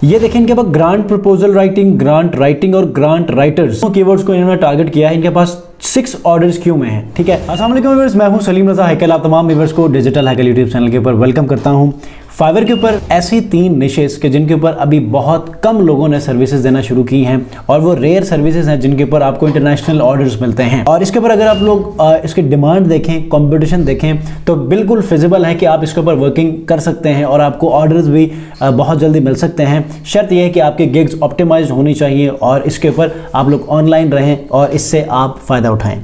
ये देखें इनके पास grant proposal writing, grant writing और ग्रांट राइटर्स कीवर्ड्स को इन्होंने टारगेट किया है। इनके पास 6 ऑर्डर्स क्यू में है। ठीक है, अस्सलाम वालेकुम व्यूअर्स, मैं हूं सलीम रजा हैकल। आप तमाम व्यूअर्स को डिजिटल हैकल यूट्यूब चैनल के ऊपर वेलकम करता हूं। फाइवर के ऊपर ऐसी 3 निशेस के जिनके ऊपर अभी बहुत कम लोगों ने सर्विसेज देना शुरू की हैं और वो रेयर सर्विसेज हैं जिनके ऊपर आपको इंटरनेशनल ऑर्डर्स मिलते हैं। और इसके ऊपर अगर आप लोग इसकी डिमांड देखें, कंपटीशन देखें तो बिल्कुल फिजिबल है कि आप इसके ऊपर वर्किंग कर सकते हैं और आपको ऑर्डर्स भी बहुत जल्दी मिल सकते हैं। शर्त यह है कि आपके गिग्स ऑप्टिमाइज होनी चाहिए और इसके ऊपर आप लोग ऑनलाइन रहें और इससे आप फ़ायदा उठाएं।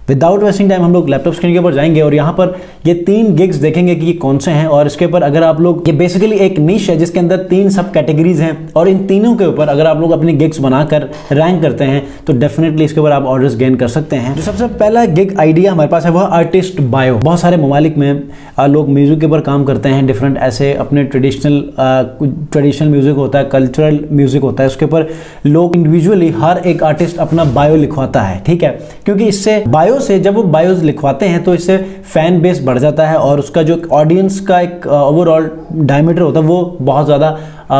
विदाउट वेस्टिंग टाइम हम लोग लैपटॉप स्क्रीन के ऊपर जाएंगे और यहाँ पर ये 3 गिग्स देखेंगे कि ये कौन से हैं। और इसके ऊपर अगर आप लोग, ये बेसिकली एक निश है जिसके अंदर 3 सब कैटेगरीज हैं और इन तीनों के ऊपर अगर आप लोग अपनी गिग्स बनाकर रैंक करते हैं तो डेफिनेटली इसके ऊपर आप ऑर्डर्स गेन कर सकते हैं। जो सबसे पहला गिग आइडिया हमारे पास है वह आर्टिस्ट बायो। बहुत सारे ममालिक में लोग म्यूजिक के ऊपर काम करते हैं, डिफरेंट ऐसे अपने ट्रेडिशनल म्यूजिक होता है, कल्चरल म्यूजिक होता है, उसके ऊपर लोग इंडिविजुअली हर एक आर्टिस्ट अपना बायो लिखवाता है। ठीक है, क्योंकि इससे बायो से जब वो बायोज लिखवाते हैं तो इससे फैन बेस बढ़ जाता है और उसका जो ऑडियंस का एक ओवरऑल डायमीटर होता है वो बहुत ज़्यादा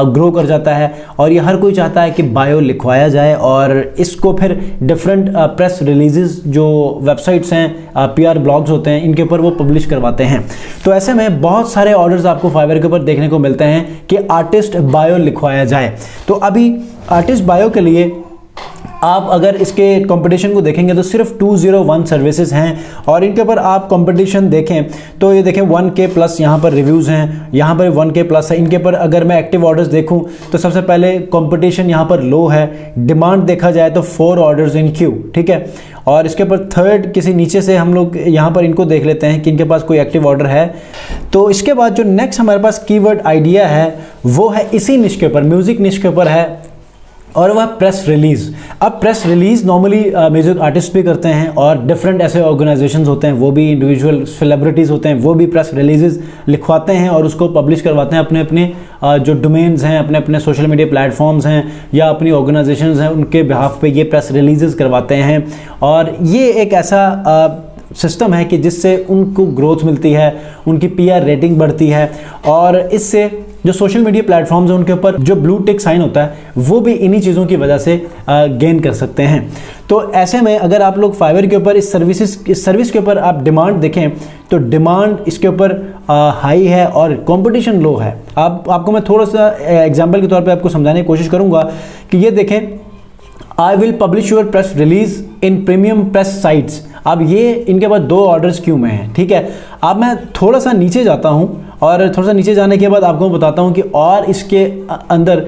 ग्रो कर जाता है। और ये हर कोई चाहता है कि बायो लिखवाया जाए और इसको फिर डिफरेंट प्रेस रिलीजेस जो वेबसाइट्स हैं, PR ब्लॉग्स होते हैं, इनके ऊपर वो पब्लिश करवाते हैं। तो ऐसे में बहुत सारे ऑर्डर्स आपको फाइवर के ऊपर देखने को मिलते हैं कि आर्टिस्ट बायो लिखवाया जाए। तो अभी आर्टिस्ट बायो के लिए आप अगर इसके कंपटीशन को देखेंगे तो सिर्फ 201 सर्विसेज हैं और इनके ऊपर आप कंपटीशन देखें तो ये देखें 1K प्लस यहाँ पर रिव्यूज़ हैं, यहाँ पर 1K प्लस है। इनके ऊपर अगर मैं एक्टिव ऑर्डर्स देखूँ तो सबसे पहले कंपटीशन यहाँ पर लो है। डिमांड देखा जाए तो 4 ऑर्डर्स इन क्यू। ठीक है, और इसके ऊपर थर्ड किसी नीचे से हम लोग यहाँ पर इनको देख लेते हैं कि इनके पास कोई एक्टिव ऑर्डर है। तो इसके बाद जो नेक्स्ट हमारे पास कीवर्ड आइडिया है वो है इसी निश के ऊपर, म्यूज़िक निश के ऊपर है और वह प्रेस रिलीज़। अब press release normally music artist भी करते हैं और डिफरेंट ऐसे ऑर्गेनाइजेशंस होते हैं, वो भी इंडिविजुअल सेलिब्रिटीज़ होते हैं, वो भी प्रेस रिलीजेस लिखवाते हैं और उसको पब्लिश करवाते हैं अपने अपने जो डोमेन्स हैं, अपने अपने सोशल मीडिया प्लेटफॉर्म्स हैं या अपनी ऑर्गेनाइजेशंस हैं, उनके बिहाफ पे ये प्रेस रिलीजेस करवाते हैं। और ये एक ऐसा सिस्टम है कि जिससे उनको ग्रोथ मिलती है, उनकी PR रेटिंग बढ़ती है और इससे जो सोशल मीडिया प्लेटफॉर्म्स हैं उनके ऊपर जो ब्लू टिक साइन होता है वो भी इन्हीं चीज़ों की वजह से गेन कर सकते हैं। तो ऐसे में अगर आप लोग फाइवर के ऊपर इस सर्विस के ऊपर आप डिमांड देखें तो डिमांड इसके ऊपर हाई है और कंपटीशन लो है। आपको मैं थोड़ा सा एग्जांपल के तौर पे आपको समझाने की कोशिश करूँगा कि ये देखें, I will publish your press release in premium press sites. अब ये इनके पास 2 ऑर्डर्स क्यों में हैं। ठीक है, अब मैं थोड़ा सा नीचे जाता हूँ और थोड़ा सा नीचे जाने के बाद आपको बताता हूँ कि और इसके अंदर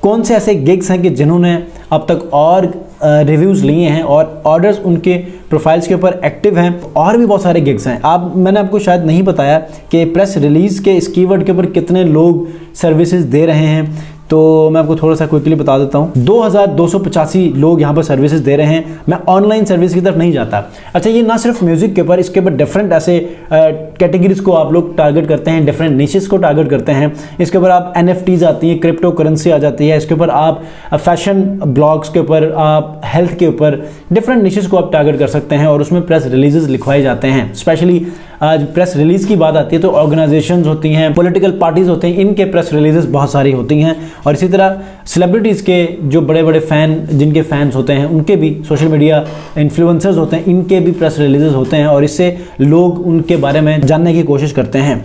कौन से ऐसे गिग्स हैं कि जिन्होंने अब तक और रिव्यूज़ लिए हैं और ऑर्डर्स उनके प्रोफाइल्स के ऊपर एक्टिव हैं। और भी बहुत सारे गिग्स हैं। मैंने आपको शायद नहीं बताया कि प्रेस रिलीज़ के इस कीवर्ड के ऊपर कितने लोग सर्विसेज दे रहे हैं, तो मैं आपको थोड़ा सा क्विकली बता देता हूँ। 2285 लोग यहाँ पर सर्विसेज दे रहे हैं। मैं ऑनलाइन सर्विस की तरफ नहीं जाता। अच्छा, ये ना सिर्फ म्यूज़िक के ऊपर, इसके ऊपर डिफरेंट ऐसे कैटेगरीज को आप लोग टारगेट करते हैं, डिफरेंट निशेस को टारगेट करते हैं। इसके ऊपर आप NFTs आती हैं, क्रिप्टो करेंसी आ जाती है, इसके ऊपर आप फैशन ब्लॉग्स के ऊपर, आप हेल्थ के ऊपर डिफरेंट निशेस को आप टारगेट कर सकते हैं और उसमें प्रेस रिलीजेस लिखवाए जाते हैं। स्पेशली आज प्रेस रिलीज़ की बात आती है तो ऑर्गेनाइजेशंस होती हैं, पॉलिटिकल पार्टीज़ होते हैं, इनके प्रेस रिलीजेस बहुत सारी होती हैं। और इसी तरह सेलिब्रिटीज़ के जो बड़े बड़े जिनके फैंस होते हैं उनके भी, सोशल मीडिया इन्फ्लुएंसर्स होते हैं, इनके भी प्रेस रिलीजेस होते हैं और इससे लोग उनके बारे में जानने की कोशिश करते हैं।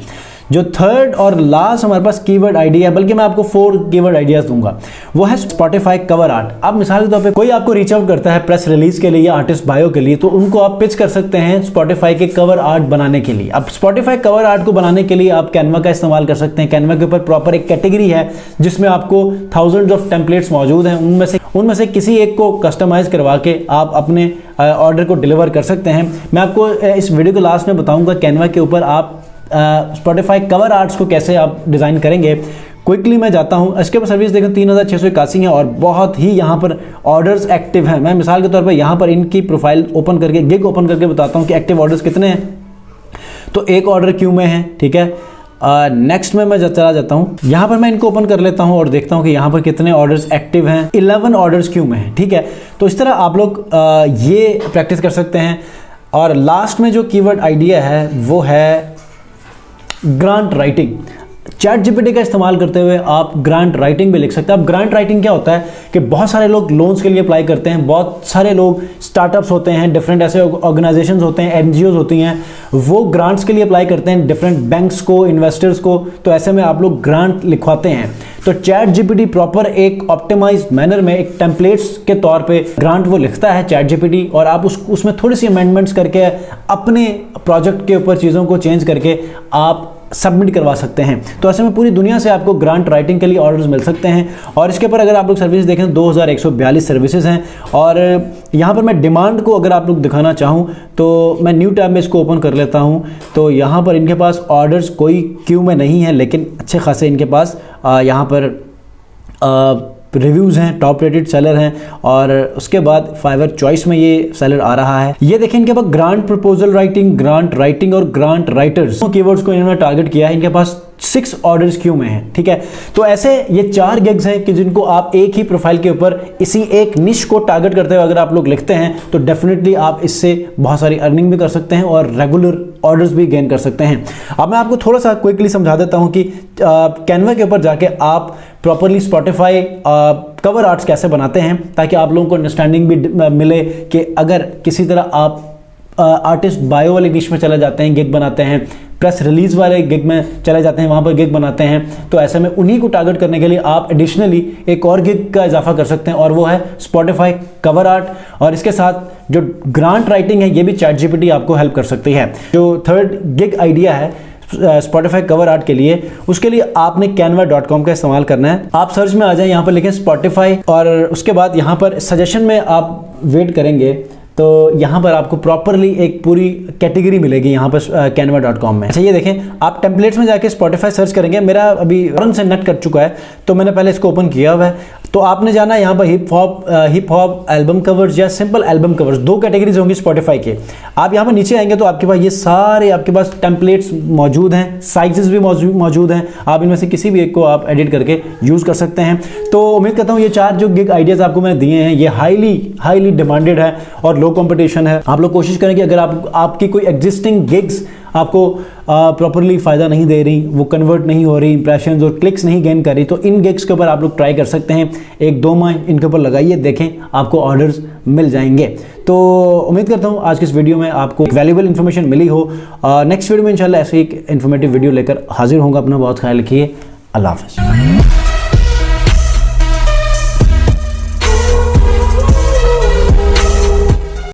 जो थर्ड और लास्ट हमारे पास कीवर्ड आइडिया है, बल्कि मैं आपको 4 कीवर्ड आइडियाज दूंगा, वो है स्पॉटिफाई कवर आर्ट। अब मिसाल के तौर पे कोई आपको रीच आउट करता है प्रेस रिलीज के लिए या आर्टिस्ट बायो के लिए, तो उनको आप पिच कर सकते हैं स्पॉटिफाई के कवर आर्ट बनाने के लिए। अब स्पॉटिफाई कवर आर्ट को बनाने के लिए आप कैनवा का इस्तेमाल कर सकते हैं। कैनवा के ऊपर प्रॉपर एक कैटेगरी है जिसमें आपको थाउजेंड्स ऑफ टेम्पलेट्स मौजूद हैं, उनमें से किसी एक को कस्टमाइज करवा के आप अपने ऑर्डर को डिलीवर कर सकते हैं। मैं आपको इस वीडियो के लास्ट में बताऊंगा कैनवा के ऊपर आप स्पॉटिफाई कवर आर्ट्स को कैसे आप डिज़ाइन करेंगे। क्विकली मैं जाता हूं, इसके ऊपर सर्विस देखें 3681 है और बहुत ही यहां पर ऑर्डर्स एक्टिव हैं। मैं मिसाल के तौर पर यहां पर इनकी प्रोफाइल ओपन करके, गिग ओपन करके बताता हूं कि एक्टिव ऑर्डर्स कितने हैं। तो 1 ऑर्डर क्यू में है। ठीक है, नेक्स्ट में मैं चला जाता हूँ, यहाँ पर मैं इनको ओपन कर लेता हूँ और देखता हूँ कि यहाँ पर कितने ऑर्डर्स एक्टिव हैं। 11 ऑर्डर्स क्यू में है। ठीक है, तो इस तरह आप लोग ये प्रैक्टिस कर सकते हैं। और लास्ट में जो कीवर्ड आइडिया है वो है ग्रांट राइटिंग। चैट जीपीटी का इस्तेमाल करते हुए आप ग्रांट राइटिंग भी लिख सकते हैं। अब ग्रांट राइटिंग क्या होता है कि बहुत सारे लोग लोन्स के लिए अप्लाई करते हैं, बहुत सारे लोग स्टार्टअप्स होते हैं, डिफरेंट ऐसे ऑर्गेनाइजेशंस होते हैं, एनजीओज होती हैं, वो ग्रांट्स के लिए अप्लाई करते हैं डिफरेंट बैंक्स को, इन्वेस्टर्स को। तो ऐसे में आप लोग ग्रांट लिखवाते हैं। तो चैट जीपीटी प्रॉपर एक ऑप्टिमाइज्ड मैनर में एक टेम्पलेट्स के तौर पे ग्रांट वो लिखता है चैट जीपीटी, और आप उसमें थोड़ी सी अमेंडमेंट्स करके अपने प्रोजेक्ट के ऊपर चीज़ों को चेंज करके आप सबमिट करवा सकते हैं। तो ऐसे में पूरी दुनिया से आपको ग्रांट राइटिंग के लिए ऑर्डर्स मिल सकते हैं। और इसके ऊपर अगर आप लोग सर्विस देखें 2142 सर्विसेज हैं। और यहाँ पर मैं डिमांड को अगर आप लोग दिखाना चाहूँ तो मैं न्यू टैब में इसको ओपन कर लेता हूँ। तो यहाँ पर इनके पास ऑर्डर्स कोई क्यू में नहीं है, लेकिन अच्छे खासे इनके पास यहाँ पर रिव्यूज़ हैं, टॉप रेटेड सेलर हैं। और उसके बाद फाइवर चॉइस में ये सेलर आ रहा है। ये देखें इनके पास grant proposal writing, grant writing और ग्रांट राइटर्स कीवर्ड्स को इन्होंने टारगेट किया है। इनके पास 6 ऑर्डर्स क्यू में है, ठीक है। तो ऐसे ये 4 गिग्स हैं कि जिनको आप एक ही प्रोफाइल के ऊपर इसी एक निश को टारगेट करते हुए अगर आप लोग लिखते हैं तो डेफिनेटली आप इससे बहुत सारी अर्निंग भी कर सकते हैं और रेगुलर ऑर्डर्स भी गेन कर सकते हैं। अब मैं आपको थोड़ा सा क्विकली समझा देता हूं कि कैनवा के ऊपर जाके आप प्रॉपरली स्पॉटिफाई कवर आर्ट्स कैसे बनाते हैं, ताकि आप लोगों को अंडरस्टैंडिंग भी मिले कि अगर किसी तरह आप आर्टिस्ट बायो वाले निश में चले जाते हैं, गिग बनाते हैं, प्रेस रिलीज वाले गिग में चले जाते हैं, वहाँ पर गिग बनाते हैं, तो ऐसे में उन्हीं को टारगेट करने के लिए आप एडिशनली एक और गिग का इजाफा कर सकते हैं, और वो है स्पॉटिफाई कवर आर्ट। और इसके साथ जो ग्रांट राइटिंग है ये भी चैट जीपीटी आपको हेल्प कर सकती है। जो थर्ड गिग आइडिया है स्पॉटिफाई कवर आर्ट के लिए, उसके लिए आपने canva.com का इस्तेमाल करना है। आप सर्च में आ जाए, यहाँ पर लिखें स्पॉटिफाई, और उसके बाद यहाँ पर सजेशन में आप वेट करेंगे तो यहाँ पर आपको प्रॉपरली एक पूरी कैटेगरी मिलेगी यहाँ पर canva.com में। अच्छा ये देखें, आप टेम्पलेट्स में जाके स्पॉटिफाई सर्च करेंगे। मेरा अभी रन से नेट कट चुका है तो मैंने पहले इसको ओपन किया हुआ है। तो आपने जाना है यहाँ पर हिप हॉप एल्बम कवर्स या सिंपल एल्बम कवर्स, 2 कैटेगरीज होंगी स्पॉटिफाई के। आप यहाँ पर नीचे आएंगे तो आपके पास ये सारे आपके पास टेम्पलेट्स मौजूद हैं, साइजेस भी मौजूद हैं। आप इनमें से किसी भी एक को आप एडिट करके यूज़ कर सकते हैं। तो उम्मीद करता हूँ ये 4 जो गिग आइडियाज़ आपको मैंने दिए हैं ये हाईली डिमांडेड है और लो कंपटीशन है। आप लोग कोशिश करें कि अगर आपकी कोई एग्जिस्टिंग गिग्स आपको प्रॉपरली फ़ायदा नहीं दे रही, वो कन्वर्ट नहीं हो रही, इंप्रेशंस और क्लिक्स नहीं गेन कर रही, तो इन गिग्स के ऊपर आप लोग ट्राई कर सकते हैं। 1-2 माह इनके ऊपर लगाइए, देखें आपको ऑर्डर्स मिल जाएंगे। तो उम्मीद करता हूँ आज के इस वीडियो में आपको वैल्यूएबल इन्फॉर्मेशन मिली हो। नेक्स्ट वीडियो में इंशाल्लाह ऐसे एक इन्फॉर्मेटिव वीडियो लेकर हाजिर होंगे। अपना बहुत ख्याल रखिए। अल्लाह हाफ़िज़।